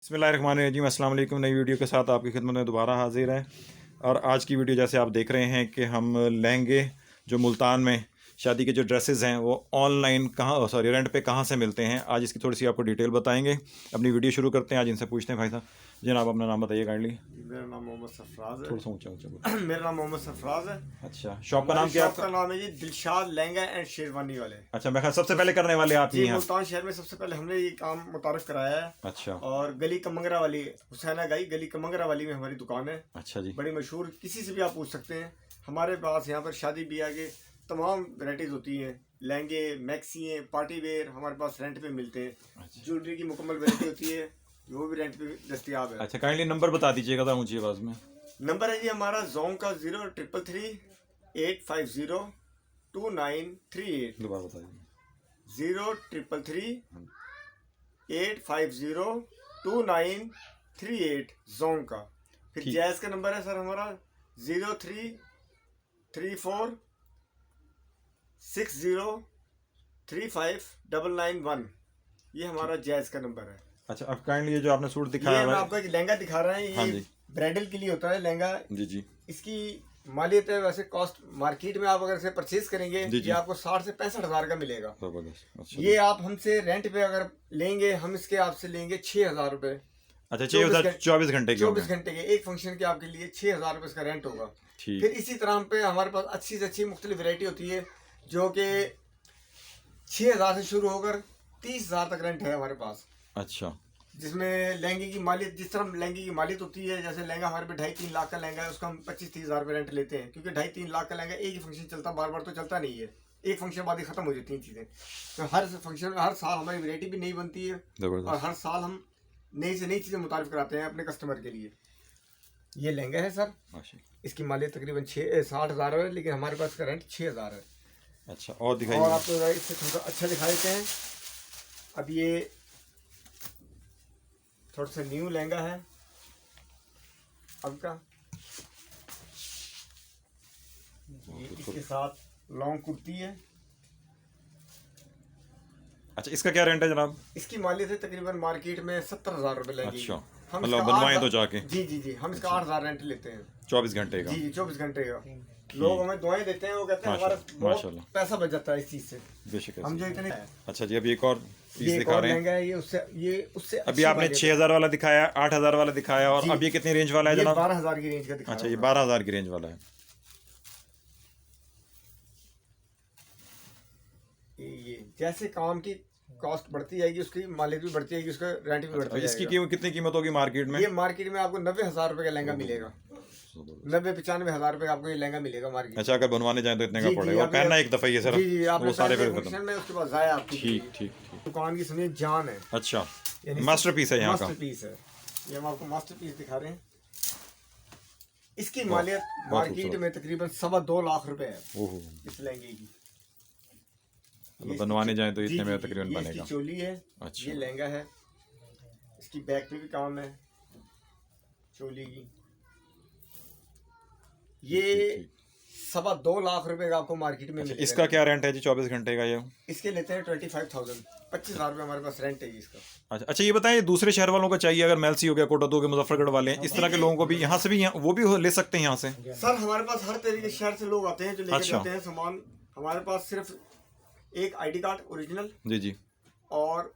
बिस्मिल्लाहिर्रहमानिर्रहीम, अस्सलाम वालेकुम। नई वीडियो के साथ आपकी खिदमत में दोबारा हाजिर है। और आज की वीडियो जैसे आप देख रहे हैं कि हम लहंगे जो मुल्तान में शादी के जो ड्रेसेस हैं वो ऑनलाइन रेंट पे कहाँ से मिलते हैं, आज इसकी थोड़ी सी आपको डिटेल बताएंगे। अपनी वीडियो शुरू करते हैं। आज इनसे पूछते हैं, भाई साहब जनाब अपना नाम बताइए काइंडली। मेरा नाम मोहम्मद सरफराज है। थोड़ा सा ऊंचा ऊंचा। मेरा नाम मोहम्मद सरफराज है। अच्छा, शॉप का नाम क्या है आपका? नाम है जी दिलशाद लहंगा एंड शेरवानी वाले। अच्छा, मैं सबसे पहले करने वाले आप ही जी, हैं। मुल्तान शहर में सबसे पहले हमने ये काम मुतारफ कराया है। अच्छा। और गली कमंगरा वाली हुसैना गाई गली कमंगरा वाली में हमारी दुकान है। अच्छा जी। बड़ी मशहूर, किसी से भी आप पूछ सकते हैं। हमारे पास यहाँ पर शादी ब्याह के तमाम वैरायटीज होती हैं। लहंगे, मैक्सी, पार्टी वेयर हमारे पास रेंट पे मिलते हैं। अच्छा। ज्वेलरी की मुकम्मल वैरायटी होती है, वो भी रेंट पे दस्तियाब है। अच्छा, काइंडली नंबर बता दीजिएगा था ऊंची आवाज़ में। नंबर है जी हमारा जोन का 03338502938। दोबारा बताइए। 03338502938 जोन का। फिर जैज़ का नंबर है सर हमारा 033460359991। ये हमारा जैज़ का नंबर है। अच्छा, अब काइंडली ये जो आपने सूट दिखाया है, मैं आपको एक लहंगा दिखा रहा है। हाँ ये जी। ब्राइडल के लिए होता है लहंगा। जी जी। इसकी मालियत है, वैसे कॉस्ट मार्केट में आप अगर से परचेज करेंगे जी जी। ये आपको 60 से 65 हज़ार का मिलेगा। अच्छा, ये आप हमसे रेंट पे अगर लेंगे, हम इसके आपसे लेंगे 6,000 रुपए। अच्छा 6,000 24 घंटे के 24 घंटे के एक फंक्शन के आपके लिए 6,000 रुपए इसका रेंट होगा। ठीक। फिर इसी तरह पे हमारे पास अच्छी से अच्छी मुख्तलिफ वैरायटी होती है जो कि 6,000 से शुरू होकर 30,000 तक रेंट है हमारे पास। अच्छा। जिसमें लहंगे की मालियत, जिस तरह लहंगे की मालियत होती है, जैसे लहंगा हमारे पे 2.5-3 लाख का लहंगा है, उसका हम 25-30 हज़ार रुपये रेंट लेते हैं। क्योंकि 2.5-3 लाख का लहंगा एक ही फंक्शन चलता, बार बार तो चलता नहीं है। एक फंक्शन बाद ही खत्म हो जाती हैं चीज़ें। तो हर फंक्शन में हर साल हमारी वैरायटी भी नई बनती है और हर साल हम नई से नई चीज़ें मुतारिफ कराते हैं अपने कस्टमर के लिए। ये लहंगा है सर, इसकी मालियत तकरीबन 60 हज़ार है, लेकिन हमारे पास का रेंट 6,000 है। अच्छा, और दिखाइए। और आपको इससे थोड़ा अच्छा दिखा देते हैं। अब ये थोड़ा सा न्यू लहंगा है अब का। ये इसके साथ लॉन्ग कुर्ती है। अच्छा, इसका क्या रेंट है जनाब? इसकी मालियत है तकरीबन मार्केट में 70,000 रुपए लगेगी। अच्छा, हम मतलब बनवाएं तो जाके। जी जी जी, हम इसका 8,000 रेंट लेते हैं 24 घंटे का। जी जी, 24 घंटे का। लोग हमें दुआएं देते हैं, वो कहते हैं हमारा बहुत पैसा बच जाता है इस चीज से। बेशक। हम जो इतने। अच्छा जी, अभी एक और पीस दिखा रहे हैं। है ये उससे अभी आपने 6,000 वाला दिखाया, 8,000 वाला दिखाया, और अब ये कितनी रेंज वाला है जनाब? 12,000 की रेंज का दिखा। अच्छा, ये 12,000 की रेंज वाला है। ये जैसे काम की कॉस्ट बढ़ती जाएगी उसकी मालियत भी बढ़ती जाएगी, उसका रेंट भी बढ़ता इसकी कितनी कीमत होगी मार्केट में? ये मार्केट में आपको 90,000 रुपए का लहंगा मिलेगा। 90-95 हज़ार रुपए आपको ये लहंगा मिलेगा मार्केट। अच्छा, अगर बनवाने जाए तो इतने का पड़ेगा, और पहनना एक दफा ये सर। जी जी, वो सारे फंक्शन में उसके बाद जाया आपकी। ठीक ठीक। दुकान की समझिए जान है। अच्छा, मास्टरपीस है यहाँ का। मास्टरपीस है ये, हम आपको मास्टरपीस दिखा रहे हैं। इसकी मालियत मार्केट में तकरीबन 2.25 लाख रुपए है इस लहंगे की। बनवाने जाए तो इतने में तकरीबन बनेगा। चोली है। अच्छा। ये लहंगा है, इसकी बैक पे भी काम है चोली की। ये 2.25 लाख रुपए का आपको मार्केट में मिलेगा। इसका क्या रेंट है जी 24 घंटे का? ये इसके लेते हैं 25,000, 25,000 रुपए हमारे पास रेंट है इसका। अच्छा, ये बताएं दूसरे शहर वालों को चाहिए, अगर मेलसी हो गया, कोटा दो के, मुजफ्फरगढ़ वाले हैं, इस तरह के लोगों को भी यहाँ से भी वो भी ले सकते हैं यहाँ से? सर हमारे पास हर तरीके के शहर से लोग आते हैं जो लेकर जाते हैं सामान। हमारे पास सिर्फ एक ID कार्ड ओरिजिनल जी जी और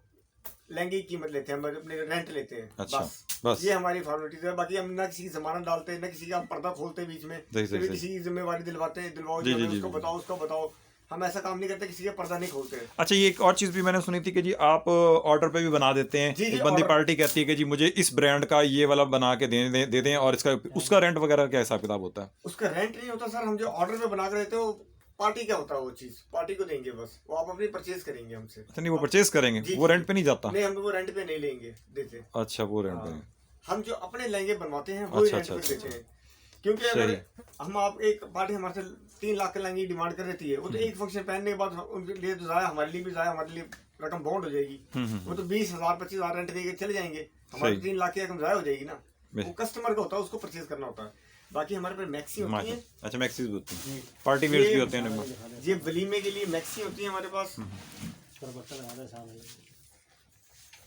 लहंगे की कीमत लेते हैं, हम अपने रेंट लेते हैं। अच्छा, बस ये हमारी फॉर्मेलिटीज है। बाकी हम ना किसी की जमानत डालते हैं, ना किसी का पर्दा खोलते बीच में, किसी की जिम्मेवारी दिलवाओ उसको बताओ उसको बताओ। हम ऐसा काम नहीं करते, किसी का पर्दा नहीं खोलते। अच्छा, ये एक और चीज़ भी मैंने सुनी थी कि जी आप ऑर्डर पे भी बना देते हैं। एक बंदी पार्टी कहती है कि जी मुझे इस ब्रांड का ये वाला बना के दे दें, और इसका उसका रेंट वगैरह क्या हिसाब किताब होता है? उसका रेंट नहीं होता सर, हम जो ऑर्डर पे बना कर देते हो पार्टी का होता है, वो चीज पार्टी को देंगे, बस वो आप अपनी परचेज करेंगे हमसे। अच्छा, नहीं वो परचेज करेंगे, वो रेंट पे नहीं जाता? नहीं, हम वो रेंट पे नहीं लेंगे देते। अच्छा, वो रेंट पे। हम जो अपने लहंगे बनवाते हैं वो रेंट पे देते हैं। क्योंकि अगर हम आप एक पार्टी हमारे से 3 लाख के लहंगे डिमांड कर देती है, वो तो एक फंक्शन पहनने के बाद उनके लिए तो जाया, हमारे लिए भी जाया, हमारे लिए रकम बाउंड हो जाएगी। वो तो 20,000 25,000 रेंट देके चले जाएंगे, हमारे 3 लाख की रकम जाया हो जाएगी ना। वो कस्टमर का होता है, उसको परचेज करना होता है। बाकी हमारे पास मैक्सी होती है। अच्छा, मैक्सीज होती है, पार्टी वेयर्स भी होते हैं। ये वलीमे के लिए मैक्सी होती है हमारे पास।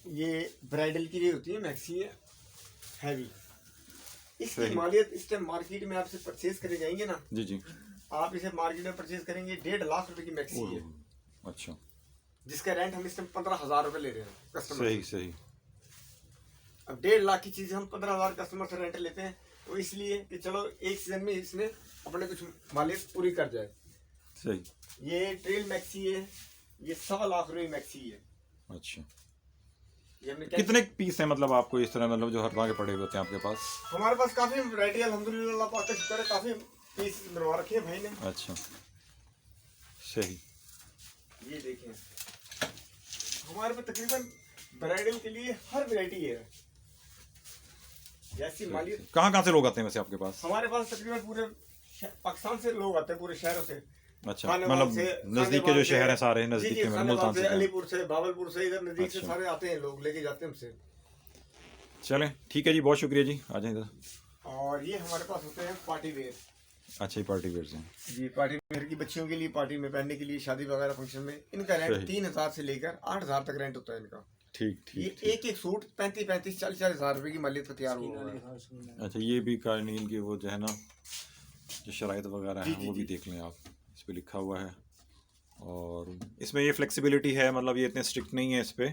ये ब्राइडल की लिए होती है, मैक्सी है, हैवी। इसकी सही। मालियत इस टाइम मार्केट में आपसे परचेज करे जाएंगे ना, जी जी। आप इसे मार्केट में परचेज करेंगे 1.5 लाख रुपए की मैक्सी है, अच्छा, जिसका रेंट हम इस टाइम 15,000 रुपए ले रहे हैं कस्टमर सही से। सही। अब 1.5 लाख की चीज हम 15,000 कस्टमर से रेंट लेते हैं, तो इसलिए कि चलो एक सीजन में इसने अपने कुछ मालियत पूरी कर जाए। सही। ये ट्रेल मैक्सी है, ये 1.25 लाख रुपए मैक्सी है। अच्छा, ये हमने कितने पीस हैं मतलब आपको इस तरह, मतलब जो हर तरह के पड़े हुए होते हैं आपके पास? हमारे पास काफी वैरायटी अल्हम्दुलिल्लाह, अल्लाह पाक का शुक्र है, काफी पीस बनवा रखे हैं भाई ने। अच्छा, सही। ये देखें, हमारे पास तकरीबन ब्राइडल के लिए हर वैरायटी है। जैसी मालियत, कहाँ से लोग आते हैं वैसे आपके पास? हमारे पास तकरीबन पूरे पाकिस्तान से लोग आते हैं, पूरे शहरों से। अच्छा, खानेवाल मतलब से, नजदीक के जो शहर हैं सारे जी नजदीक जी, के, मतलब खानेवाल मुल्तान से, से। अलीपुर से, भावलपुर से, इधर नजदीक से अच्छा। सारे आते हैं लोग, लेके जाते हैं हमसे। चलें ठीक है जी, बहुत शुक्रिया जी, आ जाएं इधर। और ये हमारे पास होते हैं पार्टी वेयर। अच्छा, ये पार्टी वेयर से। जी, पार्टी वेयर की बच्चियों के लिए, पार्टी में पहनने के लिए, शादी वगैरह फंक्शन में। इनका रेंट सही। 3,000 से लेकर 8,000 तक रेंट होता है इनका। ठीक ये ठीक ठीक। एक एक सूट 35-35, 40-40 हजार रुपए की मालियत पर तैयार हुआ है। अच्छा, ये भी कार्निल की वो जो है ना, जो शराइत वगैरह जी, है जी, वो भी जी। देख लें आप, इस पे लिखा हुआ है। और इसमें ये फ्लेक्सिबिलिटी है, मतलब ये इतने स्ट्रिक्ट नहीं है इस पे,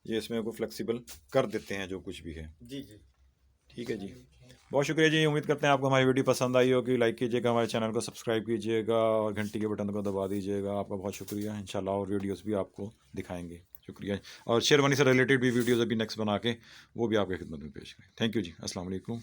ये इसमें को फ्लेक्सिबल कर देते हैं जो कुछ भी है। जी जी। ठीक है जी, बहुत शुक्रिया जी। उम्मीद करते हैं आपको हमारी वीडियो पसंद आई होगी। लाइक कीजिएगा, हमारे चैनल को सब्सक्राइब कीजिएगा और घंटी के बटन को दबा दीजिएगा। आपका बहुत शुक्रिया। इंशाल्लाह और वीडियोस भी आपको दिखाएंगे। शुक्रिया। और शेरवानी से रिलेटेड भी वीडियोस अभी नेक्स्ट बना के वो भी आपके खिदमत में पेश करें। थैंक यू जी, अस्सलाम वालेकुम।